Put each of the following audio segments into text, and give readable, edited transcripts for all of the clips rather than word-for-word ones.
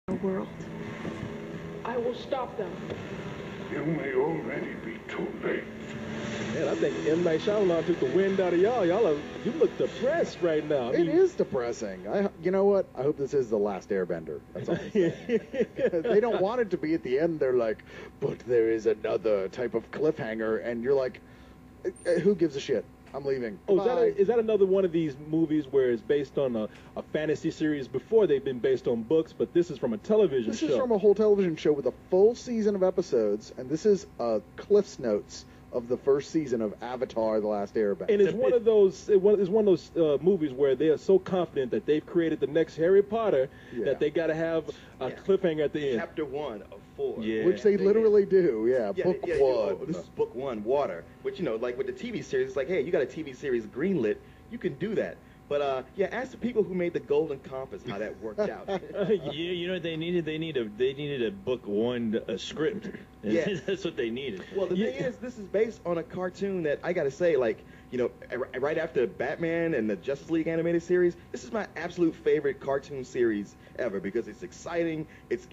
world. I will stop them. You may already be too late. Man, I think M. Night Shyamalan took the wind out of y'all. You look depressed right now. It is depressing. You know what? I hope this is the Last Airbender. That's all I'm saying. They don't want it to be at the end. They're like, but there is another type of cliffhanger, and you're like, who gives a shit? I'm leaving. Oh, is that another one of these movies where it's based on a fantasy series before they've been based on books, but this is from a television show? This is from a whole television show with a full season of episodes, and this is Cliff's Notes of the first season of Avatar: The Last Airbender. And it's one of those movies where they are so confident that they've created the next Harry Potter that they got to have a cliffhanger at the end. Chapter 1 of 4. Yeah. Which they literally do, book one. This is book 1, Water. Which, like with the TV series, it's like, hey, you got a TV series greenlit, you can do that. But, ask the people who made the Golden Compass how that worked out. You know what they needed? They needed a book 1 script. Yeah. That's what they needed. Well, the thing is, this is based on a cartoon that, I gotta say, like, right after Batman and the Justice League animated series, this is my absolute favorite cartoon series ever because it's exciting, it's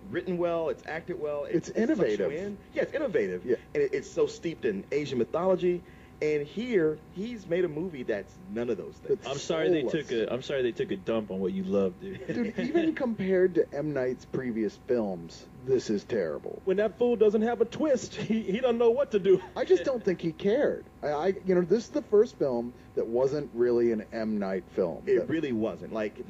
written well, it's acted well. It's innovative. Yeah, it's innovative. Yeah. And it's so steeped in Asian mythology. And here, he's made a movie that's none of those things. I'm sorry they took a dump on what you love, dude. Dude, even compared to M. Night's previous films, this is terrible. When that fool doesn't have a twist, he doesn't know what to do. I just don't think he cared. This is the first film that wasn't really an M. Night film. It really wasn't. Like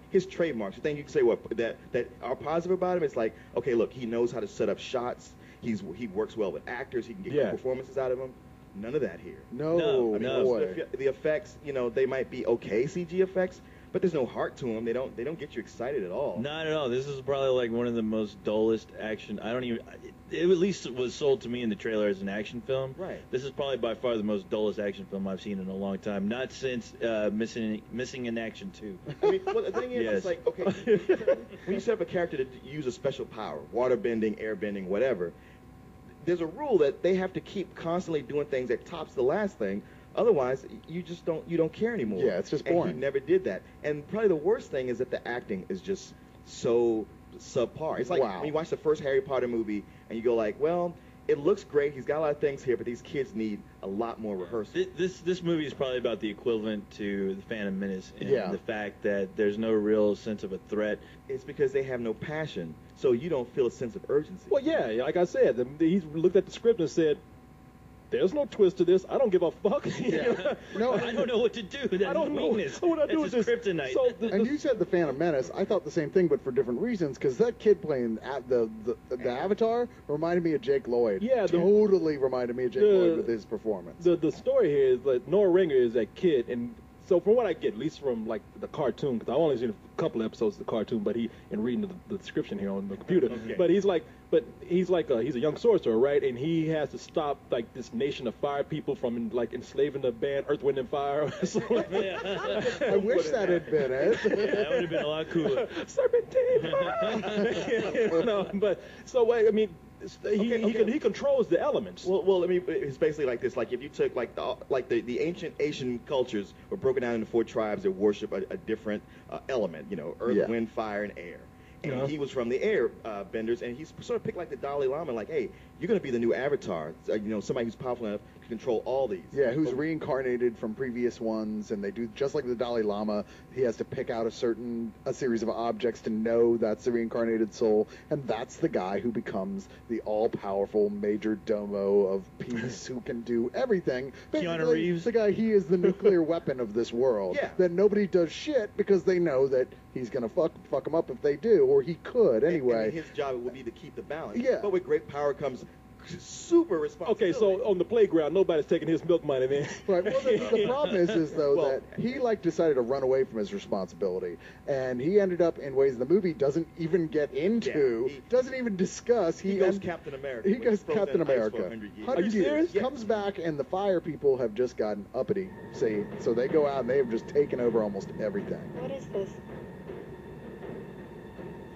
his trademarks. The thing you can say that are positive about him is like, okay, look, he knows how to set up shots. He works well with actors. He can get good performances out of them. None of that here. No. The effects, they might be okay CG effects, but there's no heart to them. They don't get you excited at all. Not at all. This is probably like one of the most dullest action. It at least was sold to me in the trailer as an action film. Right. This is probably by far the most dullest action film I've seen in a long time. Not since Missing in Action 2. I mean, well, the thing is, it's like, okay, when you set up a character to use a special power, water bending, air bending, whatever, there's a rule that they have to keep constantly doing things that tops the last thing. Otherwise, you don't care anymore. Yeah, it's just boring. And he never did that. And probably the worst thing is that the acting is just so subpar. It's like when you watch the first Harry Potter movie and you go like, well, it looks great. He's got a lot of things here, but these kids need a lot more rehearsal. This movie is probably about the equivalent to The Phantom Menace in the fact that there's no real sense of a threat. It's because they have no passion, so you don't feel a sense of urgency. Well, yeah, like I said, he looked at the script and said, there's no twist to this. I don't give a fuck. No, I don't know what to do. That's I don't know what I do with this. Kryptonite. So and you said The Phantom Menace. I thought the same thing, but for different reasons, because that kid playing the Avatar reminded me of Jake Lloyd. Yeah. Totally reminded me of Jake Lloyd with his performance. The story here is that Noah Ringer is that kid, and so from what I get, at least from like the cartoon, because I've only seen a couple episodes of the cartoon, but reading the description here on the computer, but he's a young sorcerer, right? And he has to stop like this nation of fire people from like enslaving the band Earth, Wind, and Fire. I wish that had been it. That would have been a lot cooler. Serpentine fire. No, but so I mean. He controls the elements. Well, I mean, it's basically like this. Like if you took like the ancient Asian cultures were broken down into 4 tribes that worship a different element. Earth, wind, fire, and air. And he was from the air benders, and he's sort of picked like the Dalai Lama, like, hey, you're going to be the new Avatar. Somebody who's powerful enough to control all these. Yeah, who's reincarnated from previous ones, and they do just like the Dalai Lama. He has to pick out a series of objects to know that's the reincarnated soul, and that's the guy who becomes the all-powerful major domo of peace who can do everything. Keanu Reeves. The guy, he is the nuclear weapon of this world. Yeah. That nobody does shit because they know that he's going to fuck them up if they do, or he could anyway. And his job will be to keep the balance. Yeah. But with great power comes super responsibility. Okay, so on the playground, nobody's taking his milk money then. Right. Well, the problem is though that he decided to run away from his responsibility, and he ended up in ways the movie doesn't even get into, doesn't even discuss. He goes Captain America. He goes Captain America. 100 Are you serious? Years, comes back, and the fire people have just gotten uppity. See, so they go out and they have just taken over almost everything. What is this?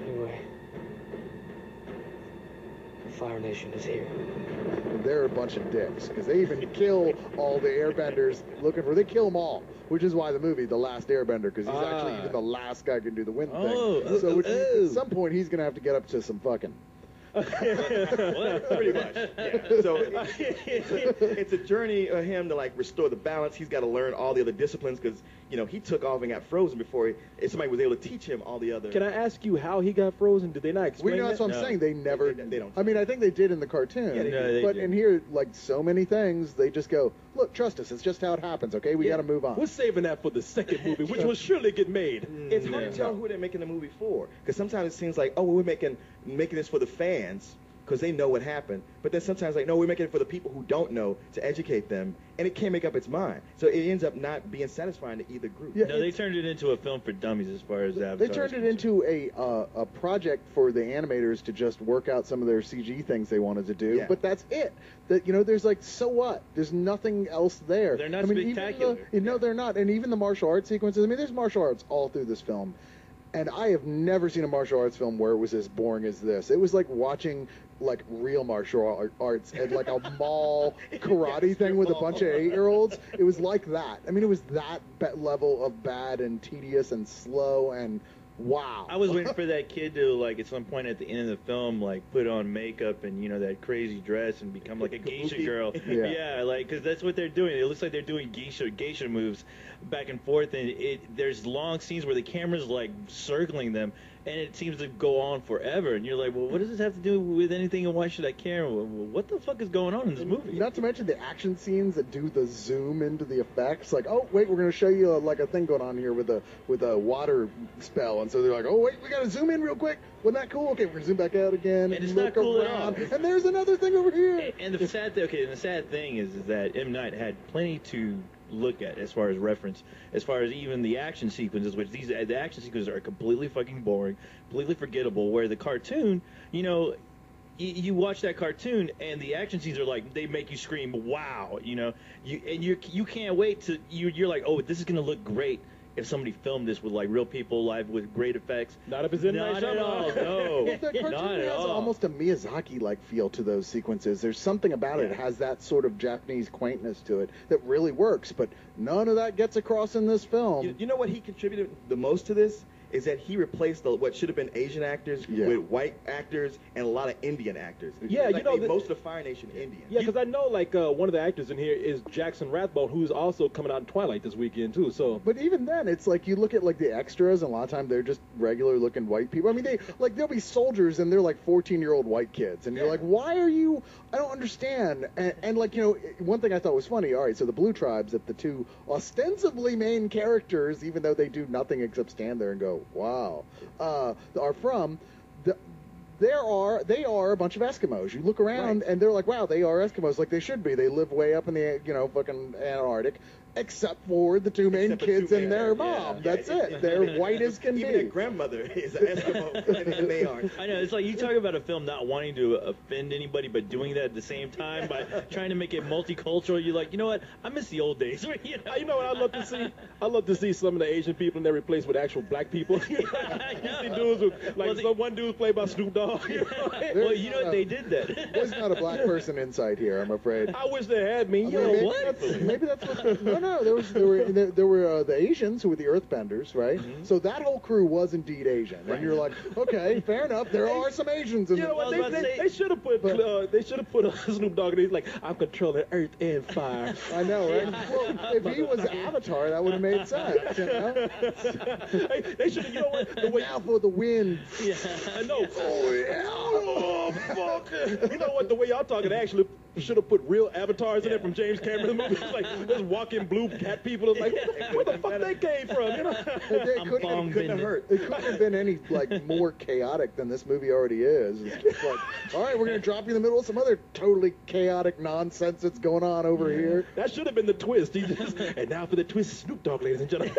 Anyway, Fire Nation is here. They're a bunch of dicks because they even kill all the airbenders looking for. They kill them all, which is why the movie The Last Airbender, because he's actually even the last guy can do the wind thing. So at some point he's gonna have to get up to some fucking. Pretty much. Yeah. So it's a journey of him to like restore the balance. He's got to learn all the other disciplines because he took off and got frozen before somebody was able to teach him all the other. Can I ask you how he got frozen? Did they not explain That's what I'm saying. They never. They don't. I mean, I think they did in the cartoon. Yeah, they but did. in here, like so many things, they just go, look, trust us. It's just how it happens. Okay, we got to move on. We're saving that for the second movie, which will surely get made. It's hard to tell who they're making the movie for because sometimes it seems like, oh, we're making this for the fans because they know what happened. But then sometimes like, no, we're making it for the people who don't know to educate them, and it can't make up its mind. So it ends up not being satisfying to either group. Yeah, No, they turned it into a film for dummies as far as Avatar. They turned it into a project for the animators to just work out some of their CG things they wanted to do, Yeah. but that's it. That there's like, so what? There's nothing else there. They're not spectacular. No, they're not. And even the martial arts sequences. I mean, there's martial arts all through this film, and I have never seen a martial arts film where it was as boring as this. It was like watching like real martial arts and like a mall karate thing with a bunch of 8-year-olds. It was like that. I mean, it was that level of bad and tedious and slow and wow. I was waiting for that kid to, like, at some point at the end of the film, like, put on makeup and, that crazy dress and become, like, a geisha girl. Yeah. Like, because that's what they're doing. It looks like they're doing geisha moves back and forth, and there's long scenes where the camera's, like, circling them, and it seems to go on forever. And you're like, well, what does this have to do with anything, and why should I care? Well, what the fuck is going on in this movie? Not to mention the action scenes that do the zoom into the effects. Like, oh, wait, we're going to show you, like, a thing going on here with a water spell. And so they're like, oh, wait, we got to zoom in real quick. Wasn't that cool? Okay, we're going to zoom back out again. And it's look not cool around. at all. And there's another thing over here. And the sad thing is that M. Night had plenty to look at as far as reference, as far as even the action sequences, which the action sequences are completely fucking boring, completely forgettable, where the cartoon, you watch that cartoon and the action scenes are like, they make you scream, wow, you can't wait to, you're like, oh, this is going to look great if somebody filmed this with like real people live with great effects. Not if it's in Not at all. No, Well, the cartoon not at has all. almost a Miyazaki-like feel to those sequences. There's something about it. It has that sort of Japanese quaintness to it that really works, but none of that gets across in this film. You know what he contributed the most to this? Is that he replaced what should have been Asian actors with white actors and a lot of Indian actors. Yeah, like most of the Fire Nation Indian. Yeah, because I know like one of the actors in here is Jackson Rathbone, who's also coming out in Twilight this weekend too. So, but even then, it's like you look at like the extras, and a lot of time they're just regular looking white people. I mean, there'll be soldiers, and they're like 14-year-old white kids, and you're like, why are you? I don't understand. And like one thing I thought was funny. All right, so the Blue Tribes, that the two ostensibly main characters, even though they do nothing except stand there and go, wow, are from. They are a bunch of Eskimos. You look around and they're like, wow, they are Eskimos, like they should be. They live way up in the fucking Antarctic, except for the two main kids and their mom. That's it. They're white as can be. Even their grandmother is an Eskimo, and they aren't. I know, it's like you talk about a film not wanting to offend anybody, but doing that at the same time by trying to make it multicultural. You're like, you know what? I miss the old days. You know what I love to see? I love to see some of the Asian people and they're replaced with actual black people. I know. See dudes with, like, one dude's played by Snoop Dogg. Well, you know what? They did that. There's not a black person inside here, I'm afraid. I wish they had me. Maybe that's what. No. There were the Asians who were the Earthbenders, right? Mm-hmm. So that whole crew was indeed Asian, and you're like, okay, fair enough. There are some Asians in You know what? They should have put Snoop Dogg in. He's like, I'm controlling earth and fire. I know, right? Well, if he was Avatar, that would have made sense. They should have. You know what? The way now for the win. Yeah. I know. Oh yeah. Oh fuck. You know what? The way y'all talking, they actually should have put real avatars in it from James Cameron's movie. It's like those walking blue cat people. It's like, where the fuck they came from? It couldn't have hurt. It couldn't have been any like more chaotic than this movie already is. It's just like, all right, we're gonna drop you in the middle of some other totally chaotic nonsense that's going on over here. That should have been the twist. And now for the twist, Snoop Dogg, ladies and gentlemen.